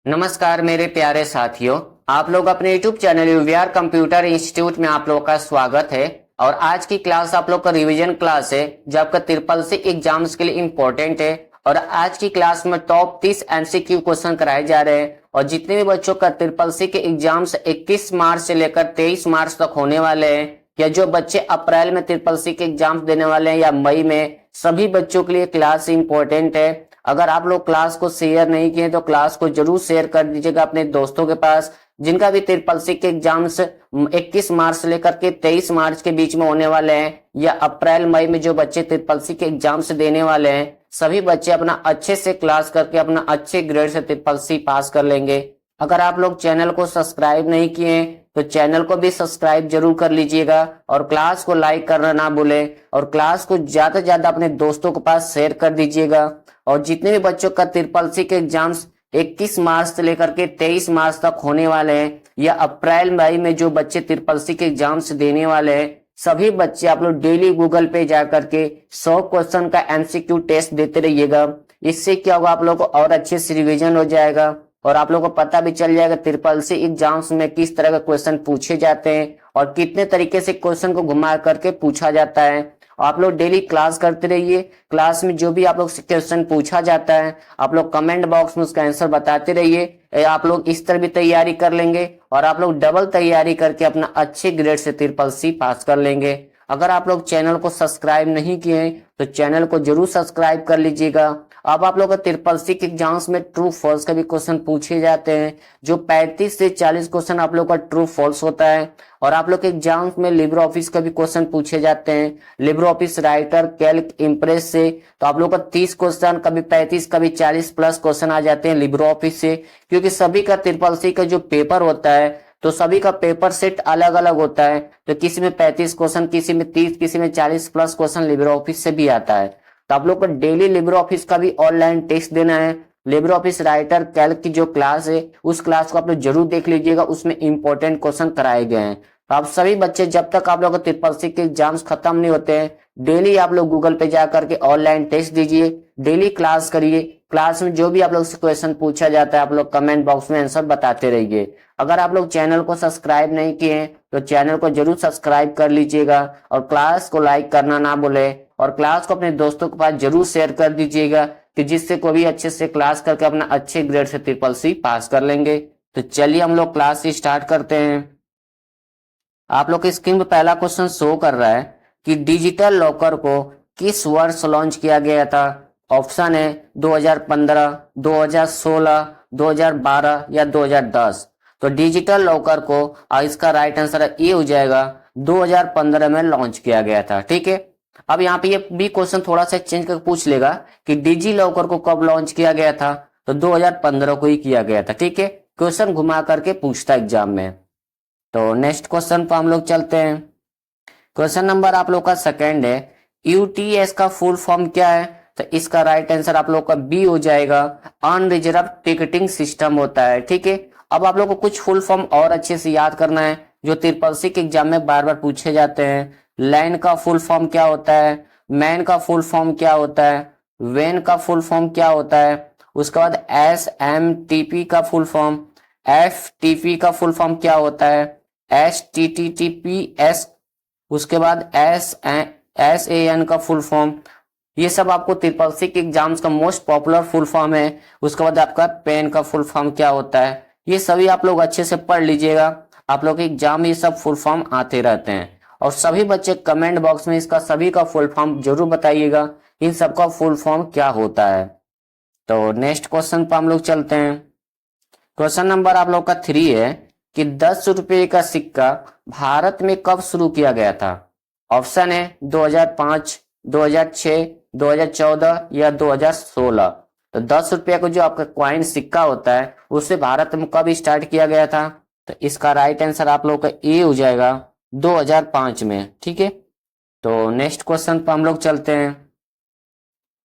नमस्कार मेरे प्यारे साथियों। आप लोग अपने YouTube चैनल यूवीआर कंप्यूटर इंस्टीट्यूट में आप लोगों का स्वागत है। और आज की क्लास आप लोग का रिवीजन क्लास है जो आपका ट्रिपल सी एग्जाम्स के लिए इम्पोर्टेंट है। और आज की क्लास में टॉप 30 एमसीक्यू क्वेश्चन कराए जा रहे हैं। और जितने भी बच्चों का ट्रिपल सी के एग्जाम्स 21 मार्च से लेकर 23 मार्च तक होने वाले हैं, या जो बच्चे अप्रैल में ट्रिपल सी के एग्जाम्स देने वाले हैं या मई में, सभी बच्चों के लिए क्लास इंपॉर्टेंट है। अगर आप लोग क्लास को शेयर नहीं किए तो क्लास को जरूर शेयर कर दीजिएगा अपने दोस्तों के पास, जिनका भी ट्रिपल सी के एग्जाम्स 21 मार्च से लेकर के 23 मार्च के बीच में होने वाले हैं, या अप्रैल मई में जो बच्चे ट्रिपल सी के एग्जाम्स देने वाले हैं, सभी बच्चे अपना अच्छे से क्लास करके अपना अच्छे ग्रेड से ट्रिपल सी पास कर लेंगे। अगर आप लोग चैनल को सब्सक्राइब नहीं किए तो चैनल को भी सब्सक्राइब जरूर कर लीजिएगा, और क्लास को लाइक करना ना भूलें, और क्लास को ज्यादा से ज्यादा अपने दोस्तों के पास शेयर कर दीजिएगा। और जितने भी बच्चों का ट्रिपल सी के एग्जाम्स 21 मार्च से लेकर के 23 मार्च तक होने वाले हैं, या अप्रैल मई में जो बच्चे ट्रिपल सी के एग्जाम्स देने वाले हैं, सभी बच्चे आप लोग डेली गूगल पे जा करके 100 क्वेश्चन का एमसीक्यू टेस्ट देते रहिएगा। इससे क्या होगा, आप लोग को और अच्छे से रिविजन हो जाएगा, और आप लोगों को पता भी चल जाएगा ट्रिपल सी एग्जाम्स में किस तरह का क्वेश्चन पूछे जाते हैं और कितने तरीके से क्वेश्चन को घुमा करके पूछा जाता है। आप लोग डेली क्लास करते रहिए। क्लास में जो भी आप लोग से क्वेश्चन पूछा जाता है, आप लोग कमेंट बॉक्स में उसका आंसर बताते रहिए। आप लोग इस तरह भी तैयारी कर लेंगे, और आप लोग डबल तैयारी करके अपना अच्छे ग्रेड से ट्रिपल सी पास कर लेंगे। अगर आप लोग चैनल को सब्सक्राइब नहीं किए तो चैनल को जरूर सब्सक्राइब कर लीजिएगा। अब आप लोग का ट्रिपल सी के एग्जाम्स में ट्रू फॉल्स का भी क्वेश्चन पूछे जाते हैं, जो 35 से 40 क्वेश्चन आप लोग का ट्रू फॉल्स होता है। और आप लोग के एग्जाम्स में लिब्रे ऑफिस का भी क्वेश्चन पूछे जाते हैं, Libre office writer, Calc, impress से। तो आप लोग का 30 क्वेश्चन, कभी 35, कभी 40 प्लस क्वेश्चन आ जाते हैं लिब्रे ऑफिस से, क्योंकि सभी का ट्रिपल सी का जो पेपर होता है तो सभी का पेपर सेट अलग अलग होता है। तो किसी में 35 क्वेश्चन, किसी में 30, किसी में 40 प्लस क्वेश्चन लिब्रे ऑफिस से भी आता है। तो आप लोग को डेली लिब्रे ऑफिस का भी ऑनलाइन टेस्ट देना है। लिब्रे ऑफिस राइटर कैल्क की जो क्लास है उस क्लास को आप लोग जरूर देख लीजिएगा, उसमें इंपॉर्टेंट क्वेश्चन कराए गए हैं। तो आप सभी बच्चे, जब तक आप लोग का ट्रिपल सी के एग्जाम्स खत्म नहीं होते हैं, डेली आप लोग गूगल पे जा करके ऑनलाइन टेस्ट दीजिए, डेली क्लास करिए। क्लास में जो भी आप लोग से क्वेश्चन पूछा जाता है आप लोग कमेंट बॉक्स में आंसर बताते रहिए। अगर आप लोग चैनल को सब्सक्राइब नहीं किए तो चैनल को जरूर सब्सक्राइब कर लीजिएगा, और क्लास को लाइक करना ना भूले, और क्लास को अपने दोस्तों के पास जरूर शेयर कर दीजिएगा, कि जिससे कोई भी अच्छे से क्लास करके अपना अच्छे ग्रेड से ट्रिपल सी पास कर लेंगे। तो चलिए हम लोग क्लास स्टार्ट करते हैं। आप लोग की स्क्रीन पर पहला क्वेश्चन शो कर रहा है कि डिजिटल लॉकर को किस वर्ष लॉन्च किया गया था। ऑप्शन है 2015, 2016, 2012 या 2010। तो डिजिटल लॉकर को इसका राइट आंसर ये हो जाएगा 2015 में लॉन्च किया गया था। ठीक है, अब यहाँ पे ये भी क्वेश्चन थोड़ा सा चेंज करके पूछ लेगा कि डिजी लॉकर को कब लॉन्च किया गया था, तो 2015 को ही किया गया था। ठीक है, क्वेश्चन घुमा करके पूछता एग्जाम में। तो नेक्स्ट क्वेश्चन पर हम लोग चलते हैं। क्वेश्चन नंबर आप लोग का सेकंड है, यूटीएस का फुल फॉर्म क्या है। तो इसका राइट आंसर आप लोग का बी हो जाएगा, अनरिजर्व टिकटिंग सिस्टम होता है। ठीक है, अब आप लोग को कुछ फुल फॉर्म और अच्छे से याद करना है जो ट्रिपल सी के एग्जाम में बार बार पूछे जाते हैं। लैन का फुल फॉर्म क्या होता है, मैन का फुल फॉर्म क्या होता है, वेन का फुल फॉर्म क्या होता है, उसके बाद एस एम टी पी का full form, F T P का फुल फॉर्म क्या होता है, S T T T P S, उसके बाद एस एस ए एन का फुल फॉर्म। ये सब आपको ट्रिपल सी के एग्जाम्स का मोस्ट पॉपुलर फुल फॉर्म है। उसके बाद आपका पेन का फुल फॉर्म क्या होता है, ये सभी आप लोग अच्छे से पढ़ लीजिएगा। आप लोग के एग्जाम में ये सब फुल फॉर्म आते रहते हैं, और सभी बच्चे कमेंट बॉक्स में इसका सभी का फुल फॉर्म जरूर बताइएगा, इन सबका फुल फॉर्म क्या होता है। तो नेक्स्ट क्वेश्चन पर हम लोग चलते हैं। क्वेश्चन नंबर आप लोग का 3 है कि 10 रुपए का सिक्का भारत में कब शुरू किया गया था। ऑप्शन है 2005, 2006, 2014 या 2016। तो 10 रुपया का जो आपका क्वाइन सिक्का होता है उसे भारत में कब स्टार्ट किया गया था। तो इसका राइट आंसर आप लोग का ए हो जाएगा 2005 में। ठीक है, तो नेक्स्ट क्वेश्चन पर हम लोग चलते हैं।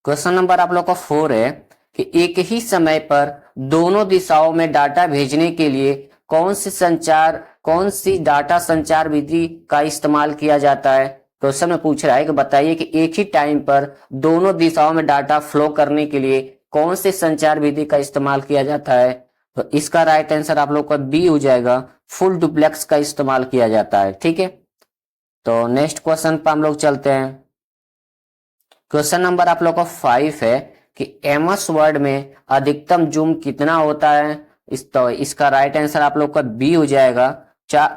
क्वेश्चन नंबर आप लोग का 4 है कि एक ही समय पर दोनों दिशाओं में डाटा भेजने के लिए कौन सी डाटा संचार विधि का इस्तेमाल किया जाता है। क्वेश्चन में पूछ रहा है कि बताइए कि एक ही टाइम पर दोनों दिशाओं में डाटा फ्लो करने के लिए कौन सी संचार विधि का इस्तेमाल किया जाता है। तो इसका राइट आंसर आप लोग का बी हो जाएगा, फुल डुप्लेक्स का इस्तेमाल किया जाता है। ठीक है, तो नेक्स्ट क्वेश्चन पर हम लोग चलते हैं। क्वेश्चन नंबर आप लोग का 5 है कि एमएस वर्ड में अधिकतम जूम कितना होता है। तो इसका राइट आंसर आप लोग का बी हो जाएगा,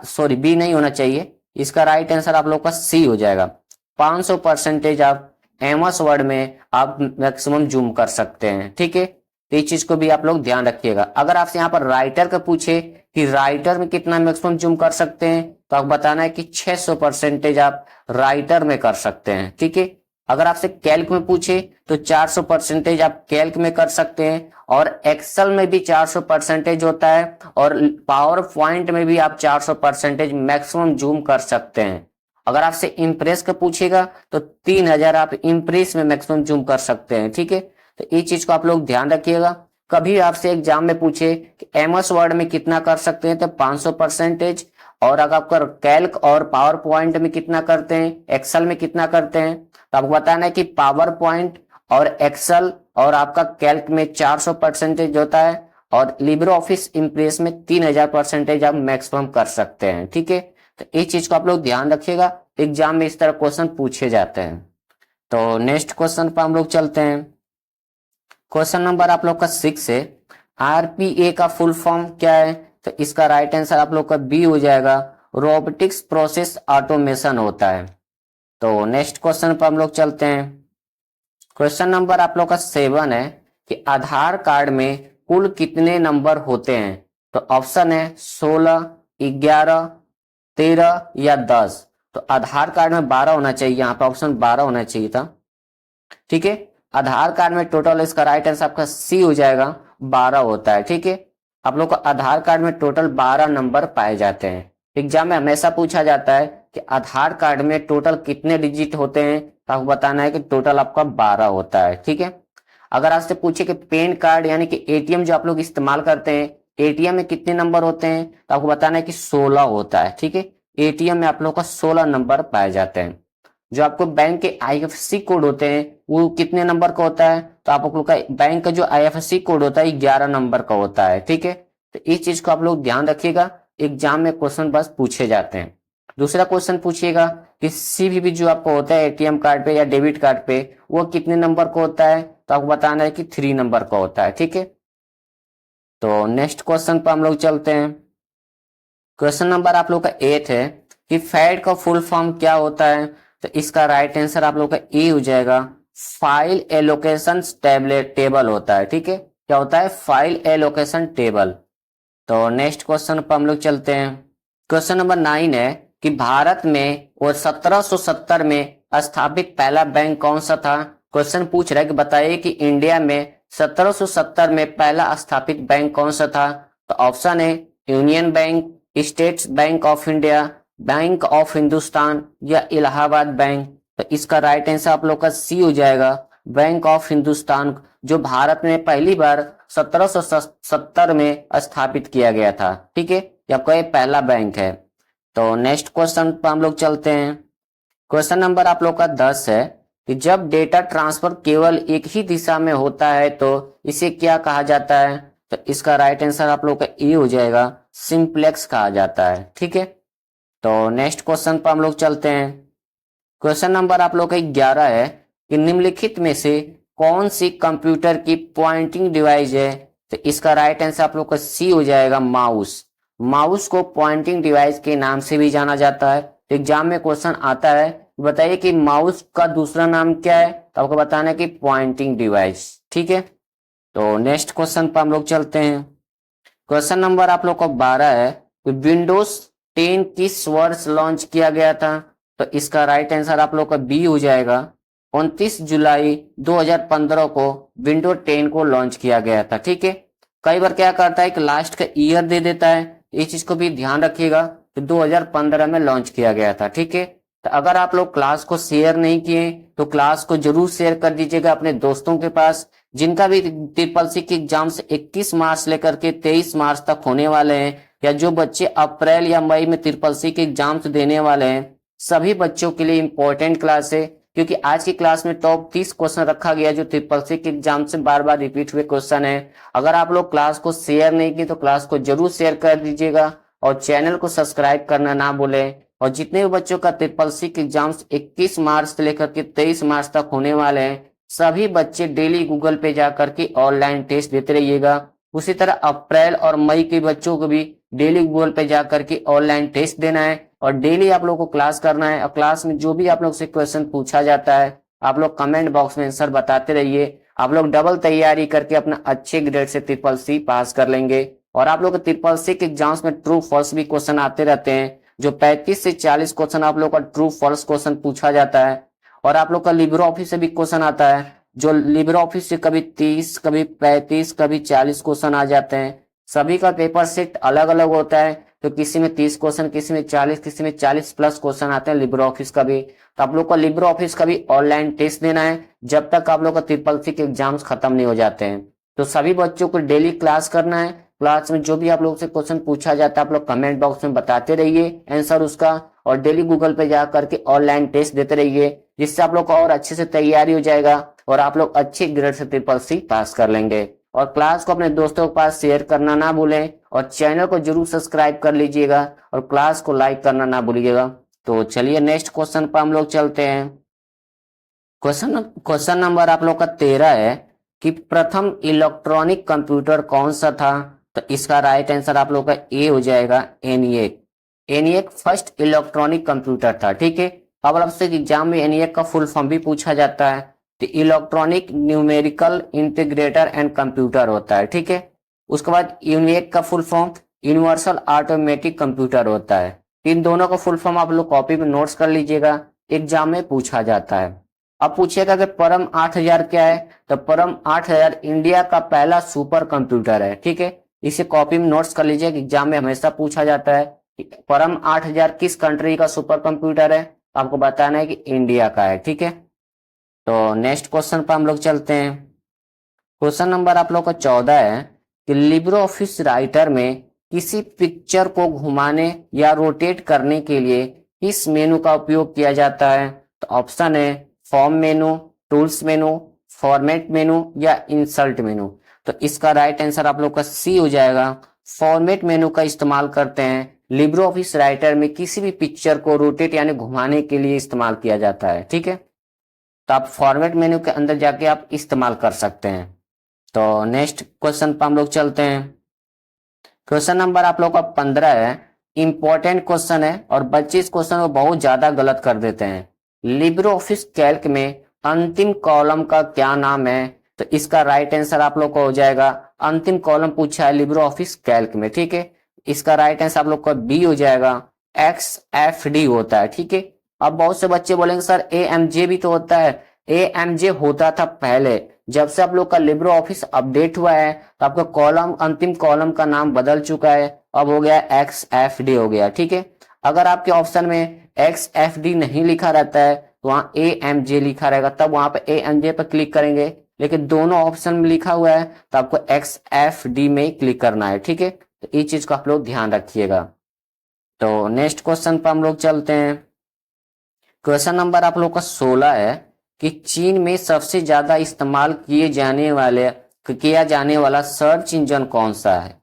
सॉरी बी नहीं होना चाहिए, इसका राइट आंसर आप लोग का सी हो जाएगा। 500% आप एमएस वर्ड में आप मैक्सिमम जूम कर सकते हैं। ठीक है, तो इस चीज को भी आप लोग ध्यान रखिएगा। अगर आपसे यहाँ पर राइटर का पूछे कि राइटर में कितना मैक्सिमम जूम कर सकते हैं, तो आपको बताना है कि 600% आप राइटर में कर सकते हैं। ठीक है, अगर आपसे कैल्क में पूछे तो 400% आप कैल्क में कर सकते हैं, और एक्सेल में भी 400% होता है, और पावर पॉइंट में भी आप 400% मैक्सिमम जूम कर सकते हैं। अगर आपसे इम्प्रेस का पूछेगा तो 3000 आप इम्प्रेस में मैक्सिमम जूम कर सकते हैं। ठीक है, तो ये चीज को आप लोग ध्यान रखिएगा। कभी आपसे एग्जाम में पूछे कि एमएस वर्ड में कितना कर सकते हैं, तो 500%, और अगर आपका कैल्क और पावर पॉइंट में कितना करते हैं, एक्सेल में कितना करते हैं, तो आपको बताना है कि पावर पॉइंट और एक्सेल और आपका कैल्क में 400% होता है, और लिब्रे ऑफिस इम्प्रेस में 3000% आप मैक्सिमम कर सकते हैं। ठीक है, तो इस चीज को आप लोग ध्यान रखिएगा, एग्जाम में इस तरह क्वेश्चन पूछे जाते हैं। तो नेक्स्ट क्वेश्चन पर हम लोग चलते हैं। क्वेश्चन नंबर आप लोग का 6 है, आरपीए का फुल फॉर्म क्या है। तो इसका राइट आंसर आप लोग का बी हो जाएगा, रोबोटिक्स प्रोसेस ऑटोमेशन होता है। तो नेक्स्ट क्वेश्चन पर हम लोग चलते हैं। क्वेश्चन नंबर आप लोग का 7 है कि आधार कार्ड में कुल कितने नंबर होते हैं। तो ऑप्शन है 16, 11, 13 या 10। तो आधार कार्ड में 12 होना चाहिए, यहाँ पे ऑप्शन 12 होना चाहिए था। ठीक है, आधार कार्ड में टोटल, इसका राइट आंसर आपका सी हो जाएगा, 12 होता है। ठीक है, आप लोग का आधार कार्ड में टोटल 12 नंबर पाए जाते हैं। एग्जाम में हमेशा पूछा जाता है कि आधार कार्ड में टोटल कितने डिजिट होते हैं, तो आपको बताना है कि टोटल आपका 12 होता है। ठीक है, अगर आपसे पूछे कि पैन कार्ड यानी कि एटीएम जो आप लोग इस्तेमाल करते हैं, एटीएम में कितने नंबर होते हैं, तो आपको बताना है कि 16 होता है। ठीक है, एटीएम में आप लोग का 16 नंबर पाए जाते हैं। जो आपको बैंक के आईएफएससी कोड होते हैं वो कितने नंबर का होता है, तो आप लोग का बैंक का जो आईएफएससी कोड होता है 11 नंबर का होता है। ठीक है, तो इस चीज को आप लोग ध्यान रखिएगा, एग्जाम में क्वेश्चन बस पूछे जाते हैं। दूसरा क्वेश्चन पूछिएगा कि सीवीवी जो आपको होता है एटीएम कार्ड पे या डेबिट कार्ड पे, वो कितने नंबर का होता है, तो आपको बताना है कि 3 नंबर का होता है। ठीक है, तो नेक्स्ट क्वेश्चन पर हम लोग चलते हैं। क्वेश्चन नंबर आप लोग का 8 है कि फैट का फुल फॉर्म क्या होता है। तो इसका राइट आंसर आप लोग का ए हो जाएगा, फाइल एलोकेशन टेबल होता है। ठीक है, क्या होता है, फाइल एलोकेशन टेबल। तो नेक्स्ट क्वेश्चन पर हम लोग चलते हैं। क्वेश्चन नंबर 9 है कि भारत में और 1770 में स्थापित पहला बैंक कौन सा था। क्वेश्चन पूछ रहा है कि बताइए कि इंडिया में 1770 में पहला स्थापित बैंक कौन सा था। तो ऑप्शन है union bank, state bank of India, bank of Hindustan या इलाहाबाद बैंक। तो इसका राइट आंसर आप लोग का सी हो जाएगा, बैंक ऑफ हिंदुस्तान, जो भारत में पहली बार 1770 में स्थापित किया गया था। ठीक है, आपका ये पहला बैंक है। तो नेक्स्ट क्वेश्चन पर हम लोग चलते हैं। क्वेश्चन नंबर आप लोग का 10 है कि जब डेटा ट्रांसफर केवल एक ही दिशा में होता है तो इसे क्या कहा जाता है। तो इसका राइट आंसर आप लोग का ए हो जाएगा, सिंप्लेक्स कहा जाता है। ठीक है, तो नेक्स्ट क्वेश्चन पर हम लोग चलते हैं। क्वेश्चन नंबर आप लोग का 11 है कि निम्नलिखित में से कौन सी कंप्यूटर की पॉइंटिंग डिवाइस है। तो इसका राइट आंसर आप लोग का सी हो जाएगा, माउस। माउस को पॉइंटिंग डिवाइस के नाम से भी जाना जाता है। तो एग्जाम में क्वेश्चन आता है, बताइए कि माउस का दूसरा नाम क्या है, तो आपको बताना है कि पॉइंटिंग डिवाइस। ठीक है, तो नेक्स्ट क्वेश्चन पर हम लोग चलते हैं। क्वेश्चन नंबर आप लोग का 12 है कि विंडोज 10 किस वर्ष लॉन्च किया गया था। तो इसका राइट आंसर आप लोग का बी हो जाएगा, 29 जुलाई 2015 को विंडो 10 को लॉन्च किया गया था। ठीक है, कई बार क्या करता है कि लास्ट का ईयर दे देता है, इस चीज को भी ध्यान रखिएगा कि 2015 में लॉन्च किया गया था। ठीक है, तो अगर आप लोग क्लास को शेयर नहीं किए तो क्लास को जरूर शेयर कर दीजिएगा अपने दोस्तों के पास, जिनका भी ट्रिपल सी की एग्जाम से 21 मार्च लेकर के 23 मार्च तक होने वाले हैं, या जो बच्चे अप्रैल या मई में ट्रिपल सी के एग्जाम्स देने वाले हैं, सभी बच्चों के लिए इंपॉर्टेंट क्लास है। क्योंकि आज की क्लास में टॉप 30 क्वेश्चन रखा गया जो ट्रिपल सी के एग्जाम से बार बार रिपीट हुए क्वेश्चन है। अगर आप लोग क्लास को शेयर नहीं किए तो क्लास को जरूर शेयर कर दीजिएगा और चैनल को सब्सक्राइब करना ना भूलें। और जितने भी बच्चों का ट्रिपल सी के एग्जाम्स 21 मार्च से लेकर के 23 मार्च तक होने वाले हैं, सभी बच्चे डेली गूगल पे जाकर के ऑनलाइन टेस्ट देते रहिएगा। उसी तरह अप्रैल और मई के बच्चों को भी डेली गूगल पे जाकर के ऑनलाइन टेस्ट देना है और डेली आप लोग को क्लास करना है। और क्लास में जो भी आप लोग से क्वेश्चन पूछा जाता है आप लोग कमेंट बॉक्स में आंसर बताते रहिए। आप लोग डबल तैयारी करके अपना अच्छे ग्रेड से ट्रिपल सी पास कर लेंगे। और आप लोग ट्रिपल सी के एग्जाम्स में ट्रू फॉल्स भी क्वेश्चन आते रहते हैं, जो 35 से 40 क्वेश्चन आप लोग का ट्रू फॉल्स क्वेश्चन पूछा जाता है। और आप लोग का लिब्रो ऑफिस से भी क्वेश्चन आता है, जो लिब्रो ऑफिस से कभी 30, कभी 35, कभी 40 क्वेश्चन आ जाते हैं। सभी का पेपर सेट अलग अलग होता है, तो किसी में 30 क्वेश्चन, किसी में 40, किसी में 40 प्लस क्वेश्चन आते हैं लिब्रो ऑफिस का भी। तो आप लोग का लिब्रो ऑफिस का भी ऑनलाइन टेस्ट देना है जब तक आप लोग का ट्रिपल सी के एग्जाम्स खत्म नहीं हो जाते हैं। तो सभी बच्चों को डेली क्लास करना है। क्लास में जो भी आप लोग से क्वेश्चन पूछा जाता है आप लोग कमेंट बॉक्स में बताते रहिए आंसर उसका, और डेली गूगल पे जा करके ऑनलाइन टेस्ट देते रहिए, जिससे आप लोग का और अच्छे से तैयारी हो जाएगा और आप लोग अच्छे ग्रेड से ट्रिपल सी पास कर लेंगे। और क्लास को अपने दोस्तों के पास शेयर करना ना भूलें और चैनल को जरूर सब्सक्राइब कर लीजिएगा और क्लास को लाइक करना ना भूलिएगा। तो चलिए नेक्स्ट क्वेश्चन पर हम लोग चलते हैं। क्वेश्चन नंबर आप लोग का 13 है कि प्रथम इलेक्ट्रॉनिक कंप्यूटर कौन सा था। तो इसका राइट आंसर आप लोग का ए हो जाएगा, ENIAC. ENIAC first electronic computer था। ठीक है, अब आपसे एग्जाम में एनिएक का फुल फॉर्म भी पूछा जाता है, तो electronic numerical integrator and computer होता है। ठीक है, उसके बाद यूनिएक का full form universal automatic computer होता है। इन दोनों का फुल फॉर्म आप लोग कॉपी में नोट्स कर लीजिएगा, एग्जाम में पूछा जाता है। अब पूछिएगा कि परम 8000 क्या है, तो परम 8000 इंडिया का पहला सुपर कंप्यूटर है। ठीक है, इसे कॉपी में नोट्स कर लीजिए, एग्जाम में हमेशा पूछा जाता है परम 8000 किस कंट्री का सुपर कंप्यूटर है, आपको बताना है कि इंडिया का है। ठीक है, तो नेक्स्ट क्वेश्चन पर हम लोग चलते हैं। क्वेश्चन नंबर आप लोग का 14 है कि लिब्रो ऑफिस राइटर में किसी पिक्चर को घुमाने या रोटेट करने के लिए किस मेनू का उपयोग किया जाता है। तो ऑप्शन है फॉर्म मेनू, टूल्स मेनू, फॉर्मेट मेनू या इंसर्ट मेनू। तो इसका राइट आंसर आप लोग का सी हो जाएगा, फॉर्मेट मेनू का इस्तेमाल करते हैं लिब्रो ऑफिस राइटर में किसी भी पिक्चर को रोटेट यानी घुमाने के लिए इस्तेमाल किया जाता है। ठीक है, तो आप फॉर्मेट मेन्यू के अंदर जाके आप इस्तेमाल कर सकते हैं। तो नेक्स्ट क्वेश्चन पर हम लोग चलते हैं। क्वेश्चन नंबर आप लोग का 15 है, इंपॉर्टेंट क्वेश्चन है और बच्चे इस क्वेश्चन को बहुत ज्यादा गलत कर देते हैं। लिब्रो ऑफिस कैल्क में अंतिम कॉलम का क्या नाम है। तो इसका राइट आंसर आप लोग को हो जाएगा, अंतिम कॉलम पूछा है लिब्रो ऑफिस कैल्क में। ठीक है, इसका राइट आंसर आप लोग का बी हो जाएगा, XFD होता है। ठीक है, अब बहुत से बच्चे बोलेंगे सर AMJ भी तो होता है। AMJ होता था पहले, जब से आप लोग का लिब्रो ऑफिस अपडेट हुआ है तो आपका कॉलम, अंतिम कॉलम का नाम बदल चुका है, अब हो गया XFD हो गया। ठीक है, अगर आपके ऑप्शन में XFD नहीं लिखा रहता है तो वहां AMJ लिखा रहेगा, तब वहां पे AMJ पर क्लिक करेंगे, लेकिन दोनों ऑप्शन में लिखा हुआ है तो आपको XFD में क्लिक करना है। ठीक है, तो ये चीज को आप लोग ध्यान रखिएगा। तो नेक्स्ट क्वेश्चन पर हम लोग चलते हैं। क्वेश्चन नंबर आप लोग का 16 है कि चीन में सबसे ज्यादा इस्तेमाल किया जाने वाला सर्च इंजन कौन सा है।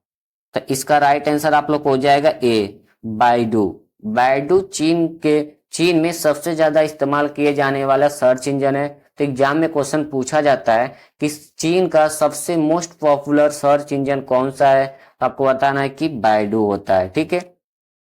तो इसका राइट आंसर आप लोग को हो जाएगा ए, बाइडू। बाइडू चीन में सबसे ज्यादा इस्तेमाल किए जाने वाला सर्च इंजन है। तो एग्जाम में क्वेश्चन पूछा जाता है कि चीन का सबसे मोस्ट पॉपुलर सर्च इंजन कौन सा है, तो आपको बताना है कि बाइडू होता है। ठीक है,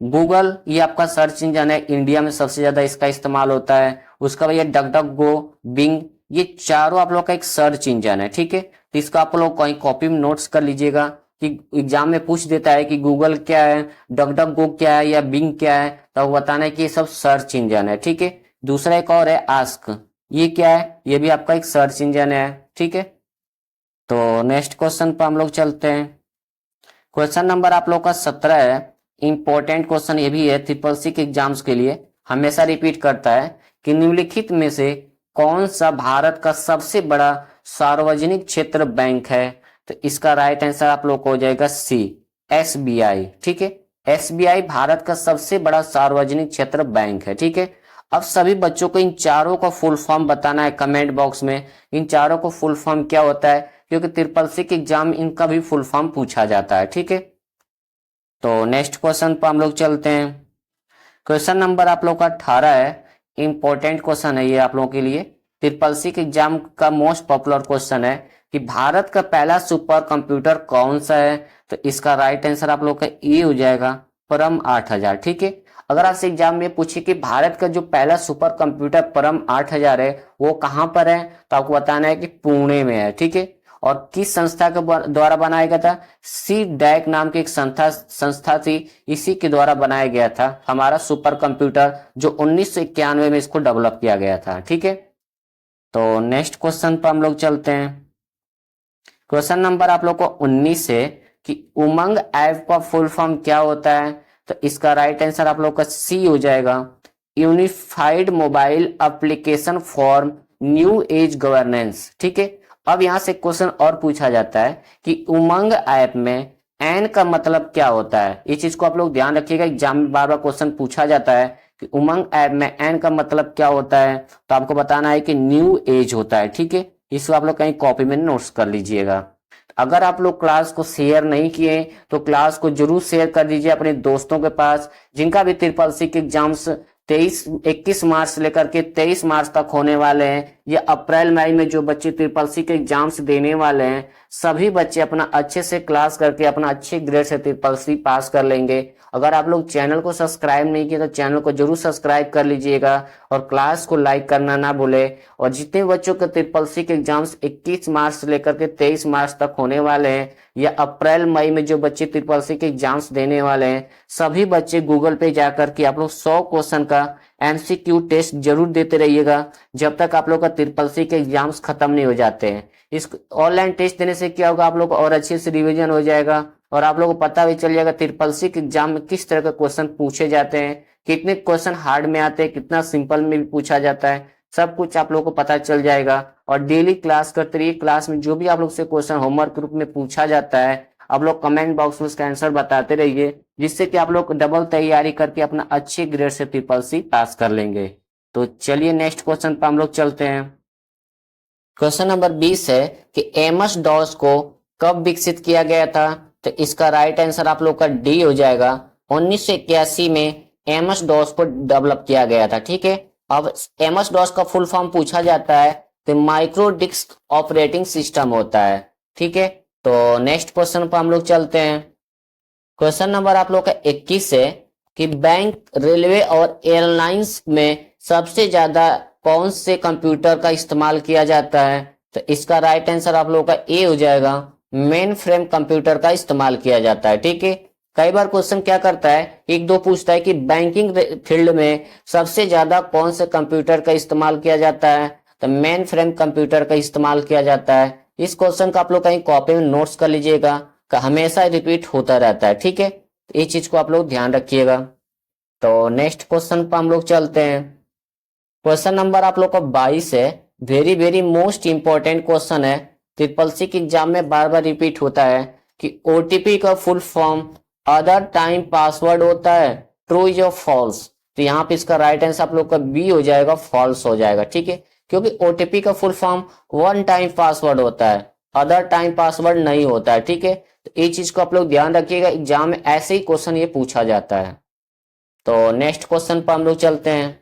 गूगल ये आपका सर्च इंजन है, इंडिया में सबसे ज्यादा इसका इस्तेमाल होता है। उसका बाद ये डक डक गो, बिंग, ये चारों आप लोग का एक सर्च इंजन है। ठीक है, तो इसका आप लोग कहीं कॉपी में नोट्स कर लीजिएगा कि एग्जाम में पूछ देता है कि गूगल क्या है, डक डक गो क्या है या बिंग क्या है, तो बताना है कि ये सब सर्च इंजन है। ठीक है, दूसरा एक और है आस्क, ये क्या है, ये भी आपका एक सर्च इंजन है। ठीक है, तो नेक्स्ट क्वेश्चन पर हम लोग चलते हैं। क्वेश्चन नंबर आप लोग का 17 है, इंपॉर्टेंट क्वेश्चन ये भी है, ट्रिपल सी के एग्जाम्स के लिए हमेशा रिपीट करता है कि निम्नलिखित में से कौन सा भारत का सबसे बड़ा सार्वजनिक क्षेत्र बैंक है। तो इसका राइट आंसर आप लोग को हो जाएगा सी, SBI। ठीक है, SBI भारत का सबसे बड़ा सार्वजनिक क्षेत्र बैंक है। ठीक है, अब सभी बच्चों को इन चारों का फुल फॉर्म बताना है कमेंट बॉक्स में, इन चारों को फुल फॉर्म क्या होता है, क्योंकि ट्रिपल सी के एग्जाम इनका भी फुल फॉर्म पूछा जाता है। ठीक है, तो नेक्स्ट क्वेश्चन पर हम लोग चलते हैं। क्वेश्चन नंबर आप लोग का 18 है, इंपॉर्टेंट क्वेश्चन है ये आप लोगों के लिए, ट्रिपल सी के एग्जाम का मोस्ट पॉपुलर क्वेश्चन है कि भारत का पहला सुपर कंप्यूटर कौन सा है। तो इसका राइट आंसर आप लोग का ए हो जाएगा, परम 8000। ठीक है, अगर आपसे एग्जाम में पूछे कि भारत का जो पहला सुपर कंप्यूटर परम 8000 है वो कहां पर है, तो आपको बताना है कि पुणे में है। ठीक है, और किस संस्था के द्वारा बनाया गया था, सी डैक नाम की एक संस्था थी, इसी के द्वारा बनाया गया था हमारा सुपर कंप्यूटर, जो 1991 में इसको डेवलप किया गया था। ठीक है, तो नेक्स्ट क्वेश्चन पर हम लोग चलते हैं। क्वेश्चन नंबर आप लोग को 19 है कि उमंग ऐप का फुल फॉर्म क्या होता है। तो इसका राइट आंसर आप लोग का सी हो जाएगा, unified mobile application for new age governance. ठीक है, अब यहां से क्वेश्चन और पूछा जाता है कि उमंग ऐप में एन का मतलब क्या होता है। इस चीज को आप लोग ध्यान रखिएगा, एग्जाम में बार बार क्वेश्चन पूछा जाता है कि उमंग ऐप में एन का मतलब क्या होता है, तो आपको बताना है कि न्यू एज होता है। ठीक है, इसको आप लोग कहीं कॉपी में नोट्स कर लीजिएगा। अगर आप लोग क्लास को शेयर नहीं किए तो क्लास को जरूर शेयर कर दीजिए अपने दोस्तों के पास, जिनका भी ट्रिपल सी के एग्जाम्स 21 मार्च से लेकर के 23 मार्च तक होने वाले हैं, या अप्रैल मई में जो बच्चे ट्रिपल सी के एग्जाम्स देने वाले हैं, सभी बच्चे अपना अच्छे से क्लास करके अपना अच्छे ग्रेड से ट्रिपल सी पास कर लेंगे। अगर आप लोग चैनल को सब्सक्राइब नहीं किए तो चैनल को जरूर सब्सक्राइब कर लीजिएगा और क्लास को लाइक करना ना भूले। और जितने बच्चों के ट्रिपल सी के एग्जाम्स 21 मार्च से लेकर के 23 मार्च तक होने वाले हैं, या अप्रैल मई में जो बच्चे ट्रिपल सी के एग्जाम्स देने वाले हैं, सभी बच्चे गूगल पे जाकर के आप लोग 100 क्वेश्चन का एमसीक्यू टेस्ट जरूर देते रहिएगा जब तक आप लोग का ट्रिपल सी के एग्जाम्स खत्म नहीं हो जाते हैं। इस ऑनलाइन टेस्ट देने से क्या होगा, आप लोग को और अच्छे से रिवीजन हो जाएगा और आप लोगों को पता भी चल जाएगा ट्रिपल सी के एग्जाम में किस तरह के क्वेश्चन पूछे जाते हैं, कितने क्वेश्चन हार्ड में आते हैं, कितना सिंपल में भी पूछा जाता है, सब कुछ आप लोगों को पता चल जाएगा। और डेली क्लास करते रहिए, क्लास में जो भी आप लोग से क्वेश्चन होमवर्क के रूप में पूछा जाता है आप लोग कमेंट बॉक्स में उसका आंसर बताते रहिए, जिससे कि आप लोग डबल तैयारी करके अपना अच्छे ग्रेड से ट्रिपल सी पास कर लेंगे। तो चलिए नेक्स्ट क्वेश्चन पर हम लोग चलते हैं। क्वेश्चन नंबर 20 है कि एमएस डॉस को कब विकसित किया गया था। तो इसका राइट आंसर आप लोग का डी हो जाएगा, 1981 में एमएस डॉस को डेवलप किया गया था। ठीक है, अब एमएस डॉस का फुल फॉर्म पूछा जाता है तो माइक्रो डिस्क ऑपरेटिंग सिस्टम होता है। ठीक है, तो नेक्स्ट क्वेश्चन पर हम लोग चलते हैं। क्वेश्चन नंबर आप लोग का 21 है कि बैंक, रेलवे और एयरलाइंस में सबसे ज्यादा कौन से कंप्यूटर का इस्तेमाल किया जाता है। तो इसका राइट आंसर आप लोगों का ए हो जाएगा, मेन फ्रेम कंप्यूटर का इस्तेमाल किया जाता है। ठीक है, कई बार क्वेश्चन क्या करता है, एक दो पूछता है कि बैंकिंग फील्ड में सबसे ज्यादा कौन से कंप्यूटर का इस्तेमाल किया जाता है, तो मेन फ्रेम कंप्यूटर का इस्तेमाल किया जाता है। इस क्वेश्चन का आप लोग कहीं कॉपी में नोट्स कर लीजिएगा, का हमेशा रिपीट होता रहता है। ठीक है, तो ये चीज को आप लोग ध्यान रखिएगा। तो नेक्स्ट क्वेश्चन पर हम लोग चलते हैं। क्वेश्चन नंबर आप लोग का 22 है, very very most important question है, ट्रिपल सी के एग्जाम में बार बार रिपीट होता है कि ओटीपी का full form other time password होता है, ट्रू या फॉल्स। तो यहाँ पे इसका राइट आंसर आप लोग का बी हो जाएगा, फॉल्स हो जाएगा। ठीक है, क्योंकि ओटीपी का full form one time password होता है, अदर टाइम पासवर्ड नहीं होता है। ठीक है, तो ये चीज को आप लोग ध्यान रखिएगा, एग्जाम में ऐसे ही क्वेश्चन ये पूछा जाता है। तो नेक्स्ट क्वेश्चन पर हम लोग चलते हैं।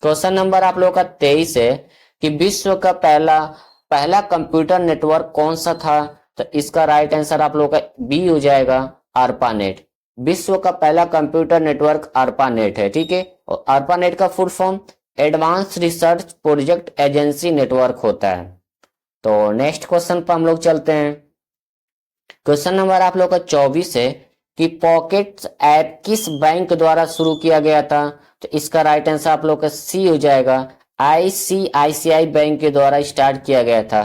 क्वेश्चन नंबर आप लोग का 23 है कि विश्व का पहला कंप्यूटर नेटवर्क कौन सा था। तो इसका राइट आंसर आप लोग का बी हो जाएगा, ARPANET। विश्व का पहला कंप्यूटर नेटवर्क ARPANET है। ठीक है, और ARPANET का full form advance research project agency network होता है। तो नेक्स्ट क्वेश्चन पर हम लोग चलते हैं। क्वेश्चन नंबर आप लोग का 24 है कि पॉकेट्स ऐप किस बैंक द्वारा शुरू किया गया था। तो इसका राइट आंसर आप लोग का सी हो जाएगा, ICICI बैंक के द्वारा स्टार्ट किया गया था।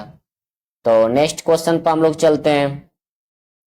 तो नेक्स्ट क्वेश्चन पर हम लोग चलते हैं।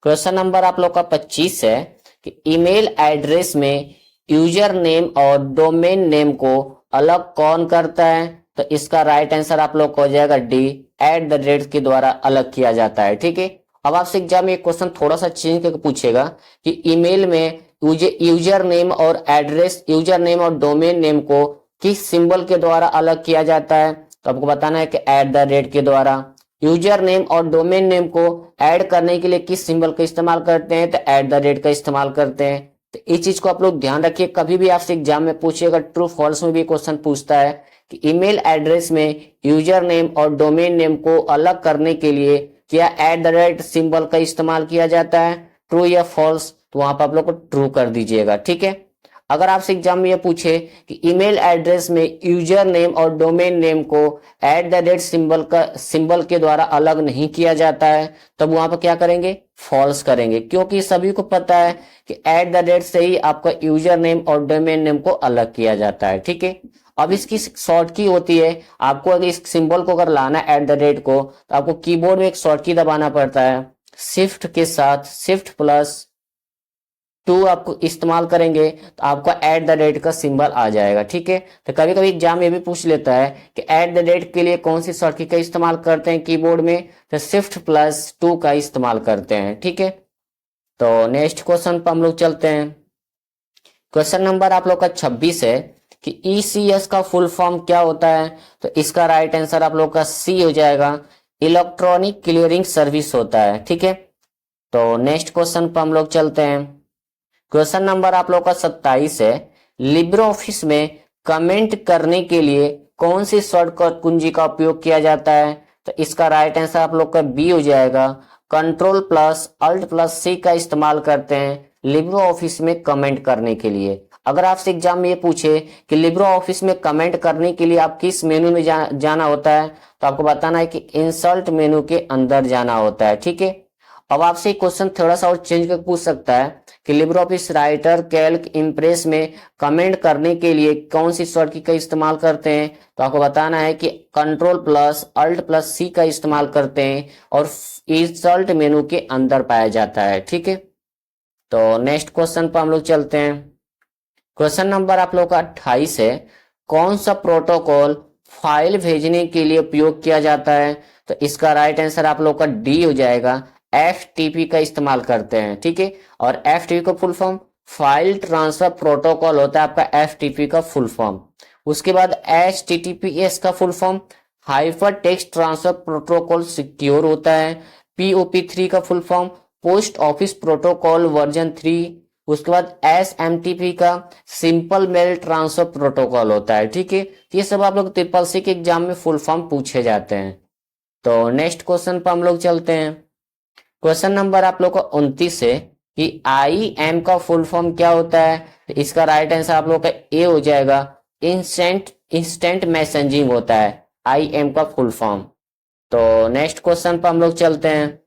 क्वेश्चन नंबर आप लोग का 25 है कि ईमेल एड्रेस में यूजर नेम और डोमेन नेम को अलग कौन करता है। तो इसका राइट आंसर आप लोग को हो जाएगा डी, @ के द्वारा अलग किया जाता है। ठीक है, अब आपसे एग्जाम में एक क्वेश्चन थोड़ा सा चेंज करके पूछेगा कि ईमेल में यूजर नेम और एड्रेस, यूजर नेम और डोमेन नेम को किस सिंबल के द्वारा अलग किया जाता है, तो आपको बताना है कि @ के द्वारा। यूजर नेम और डोमेन नेम को ऐड करने के लिए किस सिंबल का इस्तेमाल करते हैं, तो @ का इस्तेमाल करते हैं। तो इस चीज को आप लोग ध्यान रखिए, कभी भी आपसे एग्जाम में पूछिएगा, ट्रू फॉल्स में भी क्वेश्चन पूछता है कि ईमेल एड्रेस में यूजर नेम और डोमेन नेम को अलग करने के लिए क्या @ सिंबल का इस्तेमाल किया जाता है, ट्रू या फॉल्स, तो वहां पर आप लोग को ट्रू कर दीजिएगा। ठीक है। अगर आपसे एग्जाम में ये पूछे कि ईमेल एड्रेस में यूजर नेम और डोमेन नेम को @ सिंबल के द्वारा अलग नहीं किया जाता है, तब वहां पर क्या करेंगे, फॉल्स करेंगे, क्योंकि सभी को पता है कि @ से ही आपका यूजर नेम और डोमेन नेम को अलग किया जाता है। ठीक है। अब इसकी शॉर्ट की होती है, आपको अगर इस सिंबल को अगर लाना है @ को, तो आपको कीबोर्ड में एक शॉर्ट की दबाना पड़ता है, शिफ्ट के साथ Shift+2 आपको इस्तेमाल करेंगे तो आपका @ का सिंबल आ जाएगा। ठीक है। तो कभी कभी एग्जाम ये भी पूछ लेता है कि @ के लिए कौन सी शॉर्टकी का इस्तेमाल करते हैं कीबोर्ड में, तो Shift+2 का इस्तेमाल करते हैं। ठीक है। तो नेक्स्ट क्वेश्चन पर हम लोग चलते हैं। क्वेश्चन नंबर आप लोग का 26 है कि ECS का फुल फॉर्म क्या होता है, तो इसका राइट आंसर आप लोग का C हो जाएगा, इलेक्ट्रॉनिक क्लियरिंग सर्विस होता है। ठीक है। तो नेक्स्ट क्वेश्चन पर हम लोग चलते हैं। क्वेश्चन नंबर आप लोग का 27 है, लिब्रे ऑफिस में कमेंट करने के लिए कौन सी शॉर्टकट कुंजी का उपयोग किया जाता है, तो इसका राइट आंसर आप लोग का बी हो जाएगा, Ctrl+Alt+C का इस्तेमाल करते हैं लिब्रे ऑफिस में कमेंट करने के लिए। अगर आपसे एग्जाम में ये पूछे कि लिब्रे ऑफिस में कमेंट करने के लिए आप किस मेनू में जाना होता है, तो आपको बताना है कि इंसर्ट मेनू के अंदर जाना होता है। ठीक है। अब आपसे क्वेश्चन थोड़ा सा और चेंज करके पूछ सकता है कि Libre office writer, Calc, impress में कमेंट करने के लिए कौन सी शॉर्टकी का इस्तेमाल करते हैं, तो आपको बताना है कि Ctrl+Alt+C का इस्तेमाल करते हैं और इंसर्ट मेनू के अंदर पाया जाता है। ठीक है। तो नेक्स्ट क्वेश्चन पर हम लोग चलते हैं। क्वेश्चन नंबर आप लोग का 28 है, कौन सा प्रोटोकॉल फाइल भेजने के लिए उपयोग किया जाता है, तो इसका राइट आंसर आप लोग का डी हो जाएगा, FTP का इस्तेमाल करते हैं। ठीक है। और FTP का full form file transfer protocol होता है, आपका FTP का फुल फॉर्म। उसके बाद HTTPS का full form hyper text transfer protocol secure होता है। POP3 का full form post office protocol version 3। उसके बाद SMTP का सिंपल मेल ट्रांसफर प्रोटोकॉल होता है। ठीक है। ये सब आप लोग SSC के एग्जाम में फुल फॉर्म पूछे जाते हैं। तो नेक्स्ट क्वेश्चन पर हम लोग चलते हैं। क्वेश्चन नंबर आप लोग का 29 है कि IM का फुल फॉर्म क्या होता है, तो इसका राइट आंसर आप लोग का ए हो जाएगा, इंस्टेंट मैसेजिंग होता है IM का फुल फॉर्म। तो नेक्स्ट क्वेश्चन पर हम लोग चलते हैं।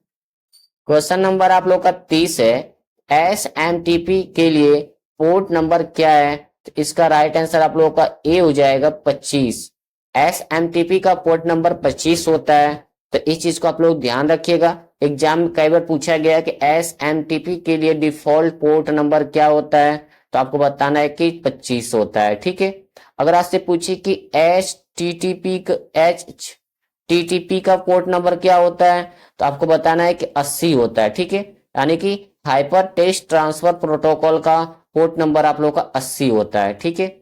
क्वेश्चन नंबर आप लोग का 30 है, SMTP के लिए पोर्ट नंबर क्या है, तो इसका राइट आंसर आप लोगों का ए हो जाएगा 25। SMTP का पोर्ट नंबर 25 होता है। तो इस चीज को आप लोग ध्यान रखिएगा, एग्जाम में कई बार पूछा गया कि SMTP के लिए डिफॉल्ट पोर्ट नंबर क्या होता है, तो आपको बताना है कि 25 होता है। ठीक है। अगर आपसे पूछे कि HTTP का पोर्ट नंबर क्या होता है, तो आपको बताना है कि 80 होता है। ठीक है। यानी कि हाइपर टेक्स्ट ट्रांसफर प्रोटोकॉल का पोर्ट नंबर आप लोग का 80 होता है। ठीक है।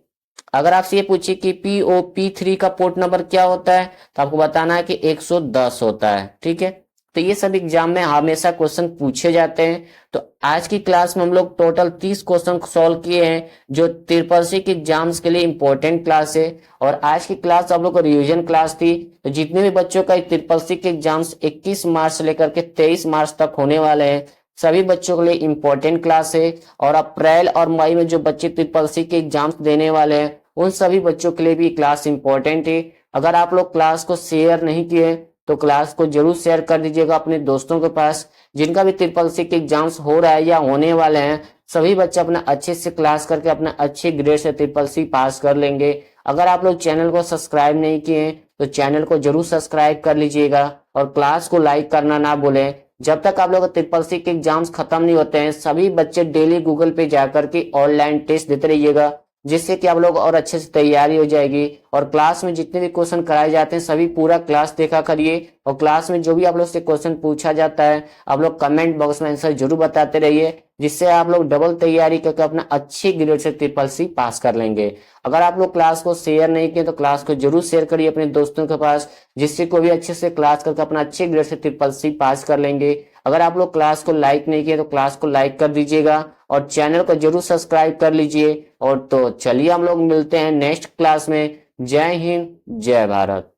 अगर आपसे ये पूछे कि POP3 का पोर्ट नंबर क्या होता है, तो आपको बताना है कि 110 होता है। ठीक है। तो ये सब एग्जाम में हमेशा क्वेश्चन पूछे जाते हैं। तो आज की क्लास में हम लोग टोटल 30 क्वेश्चन सॉल्व किए हैं, जो SSC के एग्जाम्स के लिए इंपॉर्टेंट क्लास है। और आज की क्लास आप लोग को रिवीजन क्लास थी। तो जितने भी बच्चों का SSC के एग्जाम्स 21 मार्च से लेकर के 23 मार्च तक होने वाले हैं, सभी बच्चों के लिए इंपॉर्टेंट क्लास है। और अप्रैल और मई में जो बच्चे SSC के एग्जाम्स देने वाले हैं, उन सभी बच्चों के लिए भी क्लास इंपॉर्टेंट है। अगर आप लोग क्लास को शेयर नहीं किए तो क्लास को जरूर शेयर कर दीजिएगा अपने दोस्तों के पास, जिनका भी SSC के एग्जाम्स हो रहा है या होने वाले हैं। सभी बच्चे अपना अच्छे से क्लास करके अपना अच्छे ग्रेड से SSC पास कर लेंगे। अगर आप लोग चैनल को सब्सक्राइब नहीं किए तो चैनल को जरूर सब्सक्राइब कर लीजिएगा और क्लास को लाइक करना ना भूलें। जब तक आप लोग SSC के एग्जाम्स खत्म नहीं होते हैं, सभी बच्चे डेली गूगल पे जाकर के ऑनलाइन टेस्ट देते रहिएगा, जिससे कि आप लोग और अच्छे से तैयारी हो जाएगी। और क्लास में जितने भी क्वेश्चन कराए जाते हैं सभी पूरा क्लास देखा करिए। और क्लास में जो भी आप लोग से क्वेश्चन पूछा जाता है, आप लोग कमेंट बॉक्स में आंसर जरूर बताते रहिए। जिससे आप लोग डबल तैयारी करके अपना अच्छी ग्रेड से ट्रिपल सी पास कर लेंगे। अगर आप लोग क्लास को शेयर नहीं किए तो क्लास को जरूर शेयर करिए अपने दोस्तों के पास, जिससे कोई भी अच्छे से क्लास करके अपना अच्छे ग्रेड से ट्रिपल सी पास कर लेंगे। अगर आप लोग क्लास को लाइक नहीं किए तो क्लास को लाइक कर दीजिएगा और चैनल को जरूर सब्सक्राइब कर लीजिए। और तो चलिए हम लोग मिलते हैं नेक्स्ट क्लास में। जय हिंद, जय भारत।